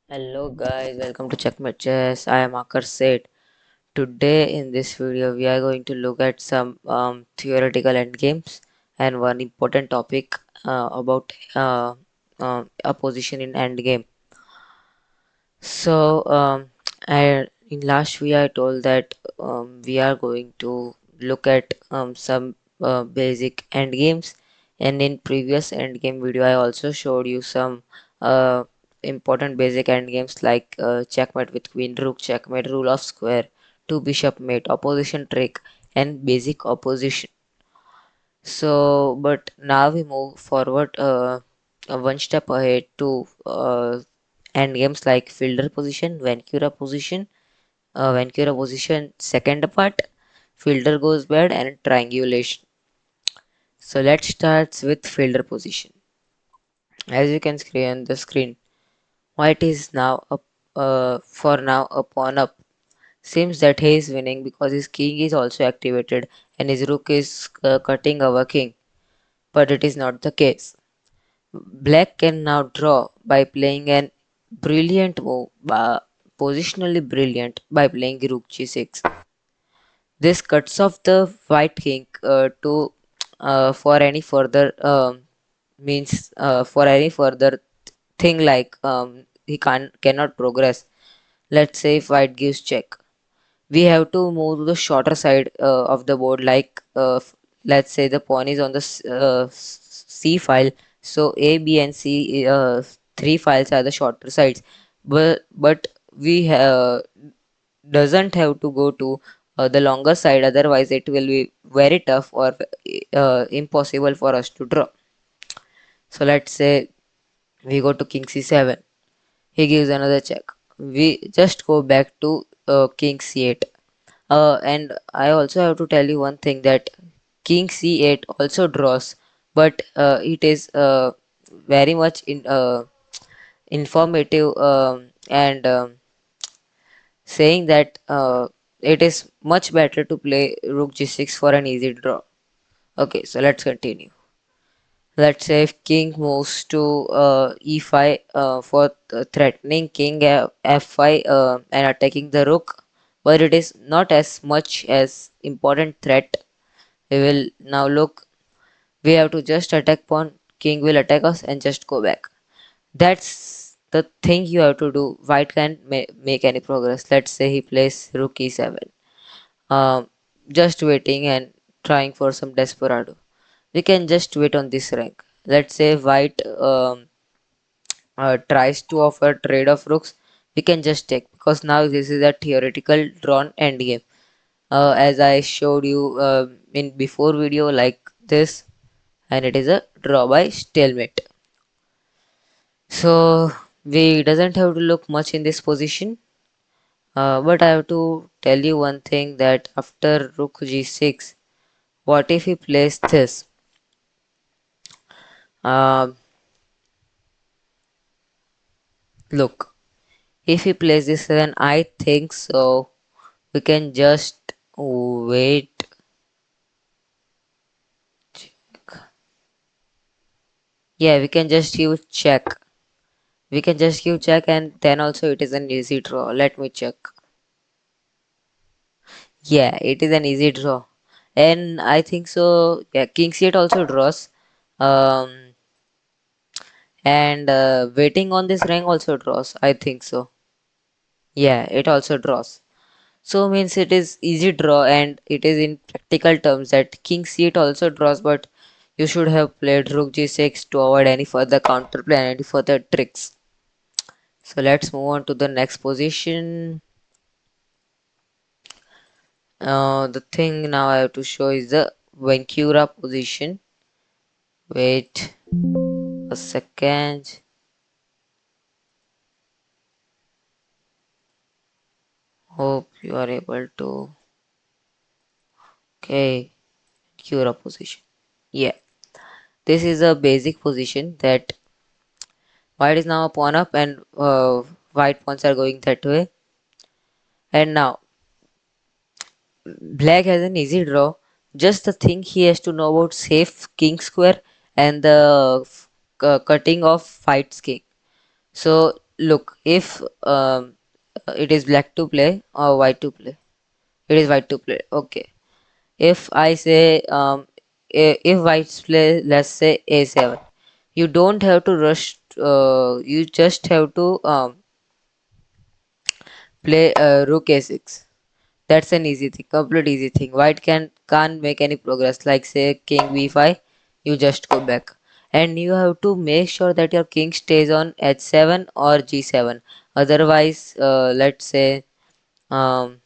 Hello guys, welcome to Checkmate Chess. I am Akar. Today in this video we are going to look at some theoretical endgames and one important topic about a position in endgame. So in last video I told that we are going to look at some basic endgames, and in previous endgame video I also showed you some uh, important basic endgames like checkmate with queen rook, checkmate, rule of square, two bishop mate, opposition trick, and basic opposition. So, but now we move forward one step ahead to endgames like fielder position, Vancouver position second part, fielder goes bad, and triangulation. So let's start with fielder position. As you can see on the screen, white is now up for now a pawn up. Seems that he is winning because his king is also activated and his rook is cutting our king, but it is not the case. Black can now draw by playing an brilliant move, positionally brilliant by playing rook g6. This cuts off the white king to for any further means for any further thing like he cannot progress. Let's say if white gives check, we have to move to the shorter side of the board. Like let's say the pawn is on the C file, so A, B, and C three files are the shorter sides, but we doesn't have to go to the longer side, otherwise it will be very tough or impossible for us to draw. So let's say we go to king c7, he gives another check, we just go back to king c8. And I also have to tell you one thing, that king c8 also draws, but it is very much informative, and saying that it is much better to play rook g6 for an easy draw. Okay, so let's continue. Let's say if king moves to e5 for threatening king f5 and attacking the rook, but it is not as much as important threat. We will now look. We have to just attack pawn. King will attack us and just go back. That's the thing you have to do. White can't make any progress. Let's say he plays rook e7. Just waiting and trying for some desperado. We can just wait on this rank. Let's say white tries to offer trade of rooks. We can just take, because now this is a theoretical drawn endgame. As I showed you in before video like this, and it is a draw by stalemate. So we doesn't have to look much in this position. But I have to tell you one thing, that after rook g6, what if he plays this? Uh, Look, if he plays this, then I think so we can just wait. Yeah, we can just give check. We can just give check, and then also it is an easy draw. Let me check. Yeah, it is an easy draw. And I think so. Yeah, king c8 also draws. Um, and waiting on this rank also draws. I think so. Yeah, it also draws. So means it is easy draw, and it is in practical terms that king c8 also draws, but you should have played rook g6 to avoid any further counterplay and any further tricks. So let's move on to the next position. The thing now I have to show is the Vancouver position. Wait a second. Hope you are able to. Okay, Vancouver position. Yeah, this is a basic position that white is now a pawn up, and white pawns are going that way. And now black has an easy draw. Just the thing he has to know about safe king square and the cutting of white's king. So look, if it is black to play or white to play, it is white to play. Okay. If I say if whites play, let's say a7, you don't have to rush. You just have to play rook a6. That's an easy thing, complete easy thing. White can't make any progress. Like say king b5, you just go back, and you have to make sure that your king stays on h7 or g7. Otherwise, let's say um,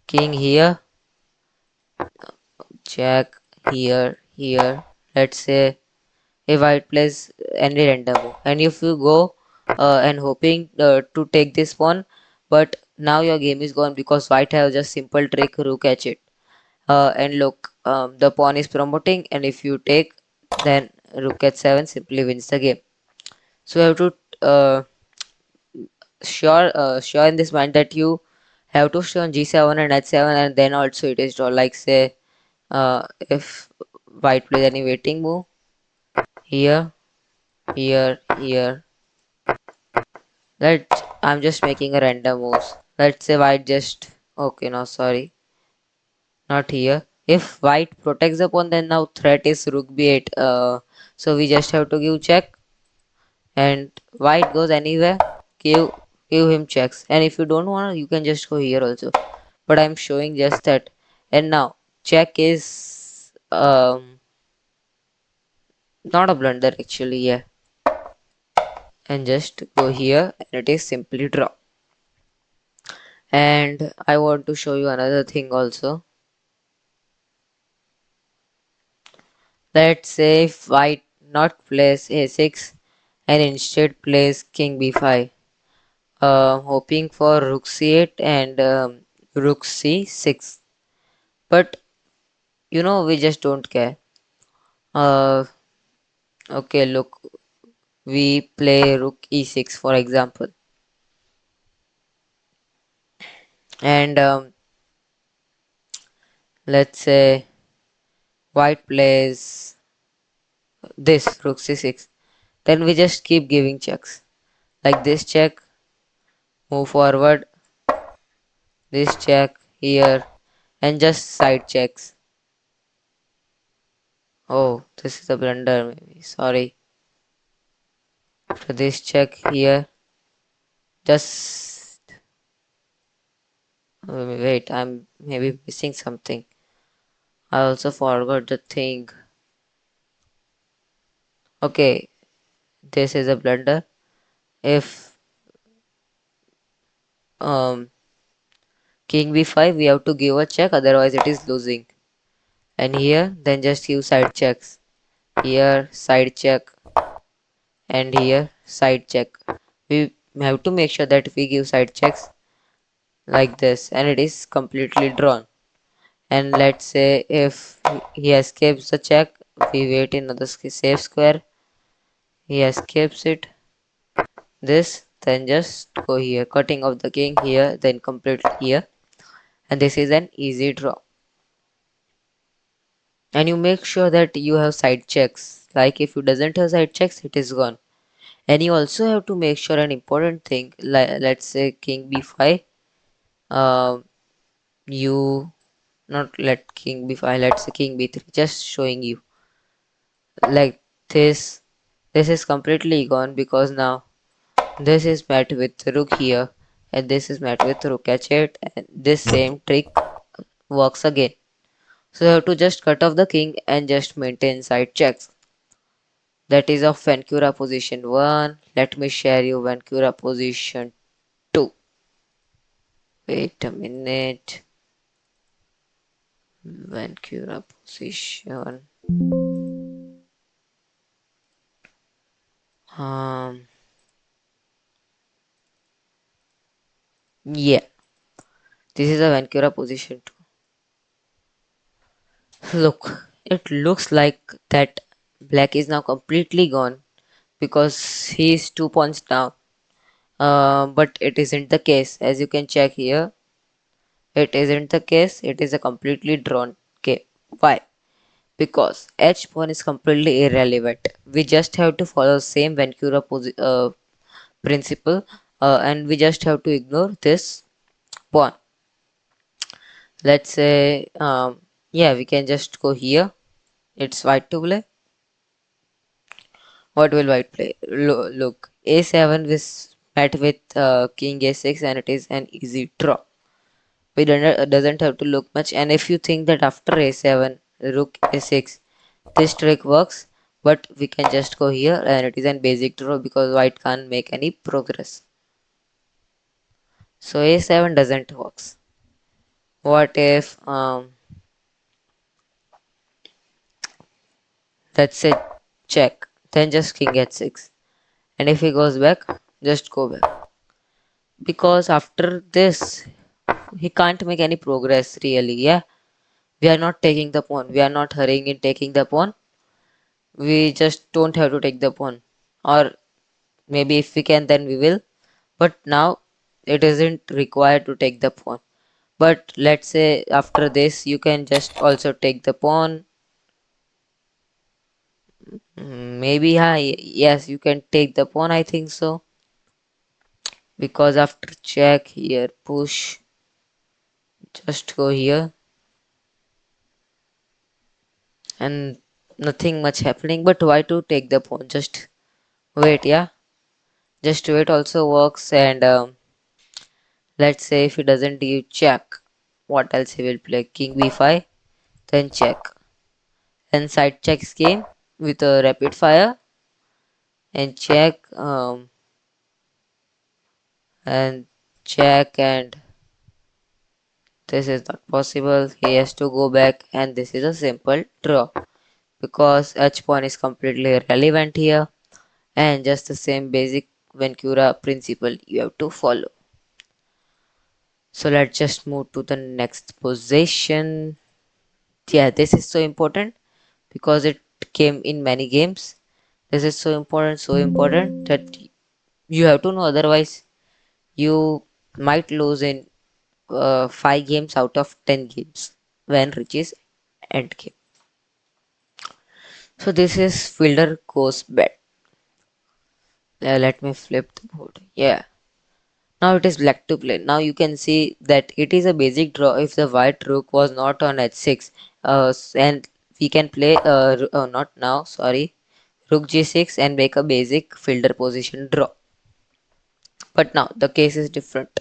king here, check here, here. Let's say if white plays any random move, and if you go and hoping to take this pawn, but now your game is gone because white have just simple trick rook catch it. And look, the pawn is promoting, and if you take, then rook h7 simply wins the game. So you have to sure in this mind that you have to stay on g7 and h7, and then also it is draw. Like say if white plays any waiting move here, here, here. Let I'm just making a random moves. Let's say white just okay. No, sorry, not here. If white protects the pawn, then now threat is rook b8. So we just have to give check, and white goes anywhere. Give give him checks. And if you don't want, you can just go here also. But I'm showing just that. And now check is not a blunder actually. Yeah, and just go here, and it is simply draw. And I want to show you another thing also. Let's say if white not plays a6 and instead plays king b5, hoping for rook c8 and rook c6. But we just don't care. Uh, okay, look, we play rook e6 for example, and let's say white plays this rook c6. Then we just keep giving checks like this check, move forward, this check here, and just side checks. Oh, this is a blunder maybe. Sorry. After this check here, just wait, I'm maybe missing something. I also forgot the thing. Okay, this is a blunder. If um king b5, we have to give a check, otherwise it is losing. And here, then just give side checks. Here, side check, and here, side check. We have to make sure that we give side checks like this, and it is completely drawn. And let's say if he escapes the check, we wait in the safe square, he escapes it, this, then just go here, cutting off the king here, then complete here, and this is an easy draw. And you make sure that you have side checks, like if you doesn't have side checks, it is gone. And you also have to make sure an important thing, like let's say king b5, um, you not let king b5, let's say king b3, just showing you like this is completely gone because now this is met with rook here, and this is met with rook h8, and this same trick works again. So you have to just cut off the king and just maintain side checks. That is of Vancouver position 1. Let me share you Vancouver position 2. Wait a minute. Vancouver position. Um yeah, this is a Vancouver position 2. Look, it looks like that black is now completely gone because he is 2 points down. But it isn't the case. As you can check here, it isn't the case. It is a completely drawn game. Why? Because h pawn is completely irrelevant. We just have to follow same Vancouver principle, and we just have to ignore this pawn. Let's say, yeah, we can just go here. It's white to play. What will white play? Look, a7 is met with king a6, and it is an easy draw. We doesn't have to look much. And if you think that after a7, rook a6, this trick works, but we can just go here, and it is an basic draw because white can't make any progress. So a7 doesn't works. What if let's say check, then just king h6, and if he goes back, just go back, because after this he can't make any progress really. Yeah, we are not taking the pawn, we are not hurrying in taking the pawn, we just don't have to take the pawn, or maybe if we can then we will, but now it isn't required to take the pawn. But let's say after this you can just also take the pawn. Maybe yes, you can take the pawn, I think so, because after check here push, just go here, and nothing much happening. But why to take the pawn? Just wait. Yeah, just wait also works. And let's say if he doesn't give check, what else he will play? King b5, then check, and side checks game with a rapid fire, and check, and check, and this is not possible. He has to go back, and this is a simple draw because h pawn is completely irrelevant here, and just the same basic Ventura principle you have to follow. So let's just move to the next position. Yeah, this is so important because it came in many games. This is so important that you have to know, otherwise you might lose in 5 games out of 10 games when reaches endgame. So this is fielder goes bad. Let me flip the board. Yeah. Now it is black to play. Now you can see that it is a basic draw if the white rook was not on h6. And we can play, not now, sorry, rook g6 and make a basic fielder position draw. But now the case is different.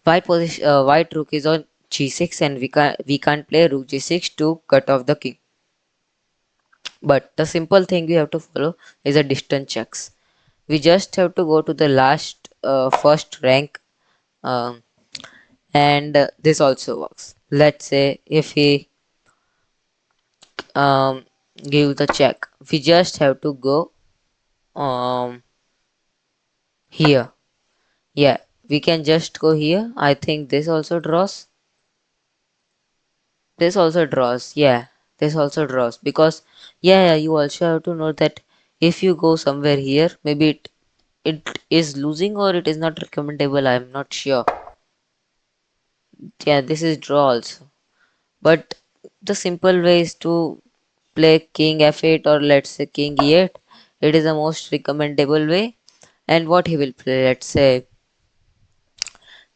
White rook is on g6, and we can't play rook g6 to cut off the king. But the simple thing we have to follow is a distance checks. We just have to go to the last first rank, um, and this also works. Let's say if he um, give the check, we just have to go um, here. Yeah, we can just go here. I think this also draws. This also draws. Yeah, this also draws because yeah, you also have to know that if you go somewhere here, maybe it is losing or it is not recommendable. I'm not sure. Yeah, this is draw also. But the simple way is to play king f8, or let's say king e8. It is the most recommendable way. And what he will play, let's say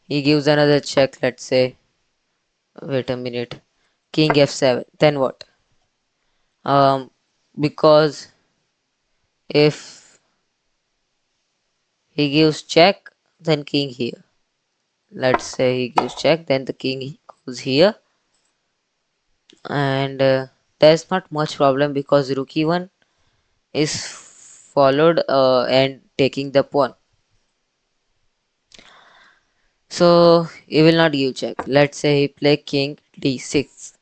he gives another check, let's say, wait a minute, king f7. Then what? Um, because if he gives check, then king here. Let's say he gives check, then the king goes here, and there's not much problem because rook e1 is followed and taking the pawn. So he will not give check. Let's say he play king d6.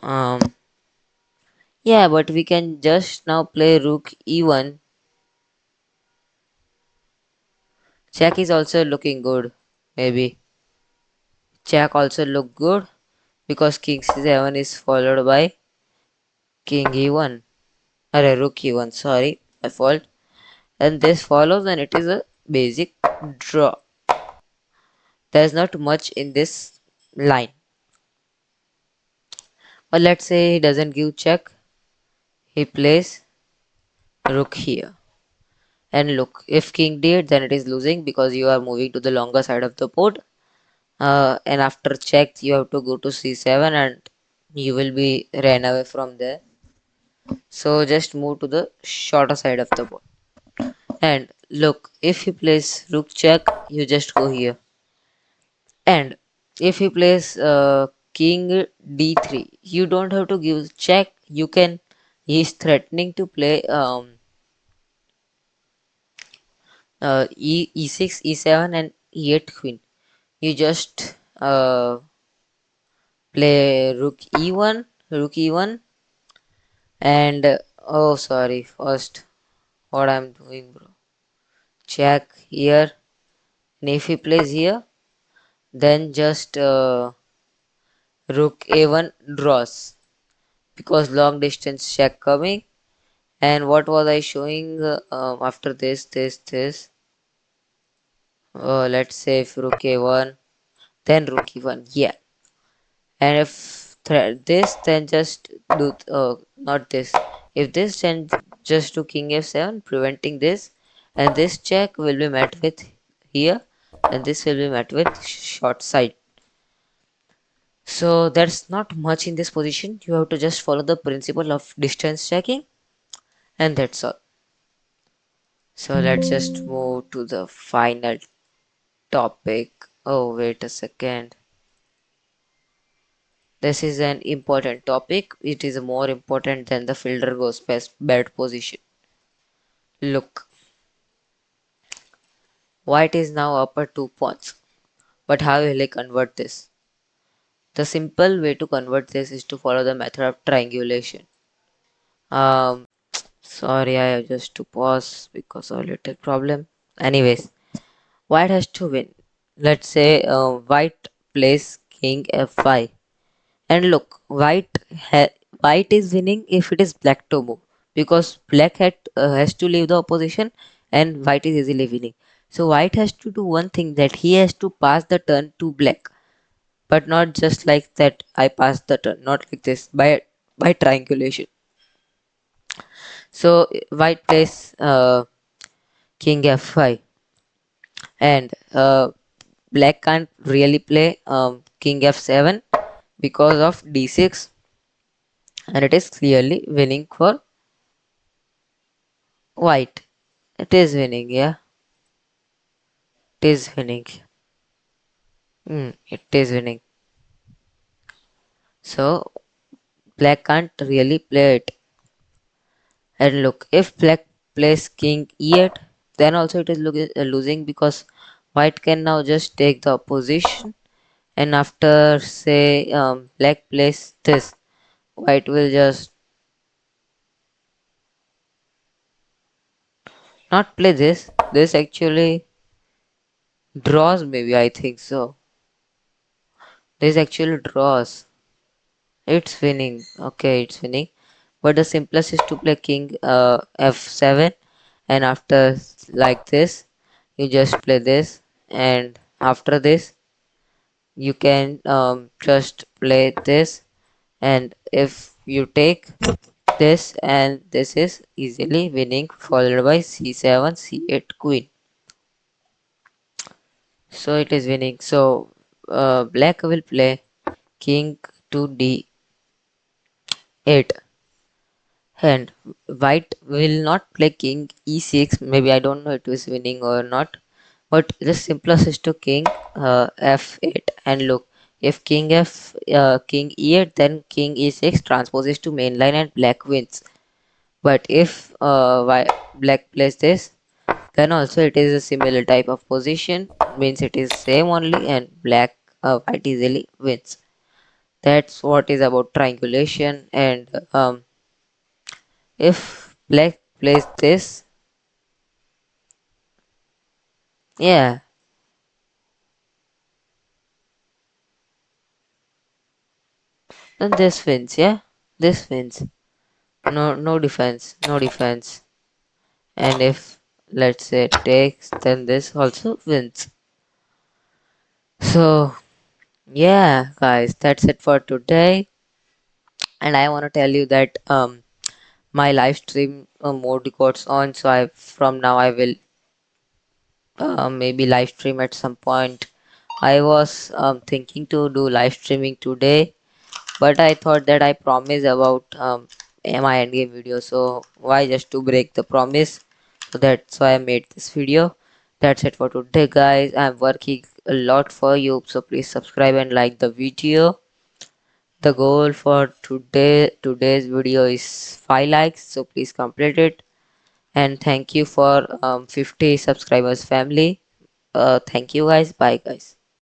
Um, yeah, but we can just now play rook e1. Check is also looking good. Maybe check also look good because king c7 is followed by king e1. Or rook e1. Sorry, my fault. And this follows, and it is a basic draw. There's not much in this line. But let's say he doesn't give check. He plays rook here. And look, if king d8, then it is losing because you are moving to the longer side of the board. And after check, you have to go to c7 and you will be ran away from there. So just move to the shorter side of the board. And look, if he plays rook check, you just go here. And if he plays king d3, you don't have to give check. You can. He is threatening to play e6, e7, and e8 queen. You just play rook e1, and oh sorry, first what I'm doing, bro. Check here, and if he plays here, then just rook a1 draws because long distance check coming. And what was I showing after this? Let's say if rook a1, then rook e1, yeah. And if this, then just do not this. If this, then just do king f7, preventing this, and this check will be met with here, and this will be met with short side. So that's not much in this position. You have to just follow the principle of distance checking, and that's all. So let's just move to the final topic. Oh, wait a second. This is an important topic. It is more important than the fielder goes best bad position. Look, white is now up at 2 points. But how will I convert this? The simple way to convert this is to follow the method of triangulation. Um, Sorry, I have just to pause because of a little problem. Anyways, white has to win. Let's say white plays king f5. And look, white is winning if it is black to move because black has to leave the opposition and white is easily winning. So white has to do one thing, that he has to pass the turn to black, but not just like that. I pass the turn, not like this by triangulation. So white plays king f5, and black can't really play king f7 because of d6, and it is clearly winning for white. It is winning, yeah. It is winning. It is winning. So black can't really play it. And look, if black plays king e8, then also it is losing because white can now just take the opposition. And after say black plays this, white will just not play this. This actually draws, maybe, I think so. This actually draws. It's winning. Okay, it's winning. But the simplest is to play king f7, and after like this, you just play this, and after this, you can just play this, and if you take this, and this is easily winning, followed by c7, c8, queen. So it is winning. So black will play king to d8, and white will not play king e6. Maybe I don't know it is winning or not, but the simplest is to king f8. And look, if king e8, then king e6 transposes to mainline and black wins. But if black plays this, then also it is a similar type of position, means it is same only, and white easily wins. That's what is about triangulation. And if black plays this, yeah, then this wins, yeah, this wins. No defense, no defense. And if let's say takes, then this also wins. So yeah, guys, that's it for today. And I want to tell you that my live stream mode records on, so I from now I will maybe live stream at some point. I was thinking to do live streaming today, but I thought that I promised about my endgame video, so why just to break the promise? So that's why I made this video. That's it for today, guys. I'm working a lot for you, so please subscribe and like the video. The goal for today's video is 5 likes, so please complete it. And thank you for 50 subscribers family. Thank you guys. Bye guys.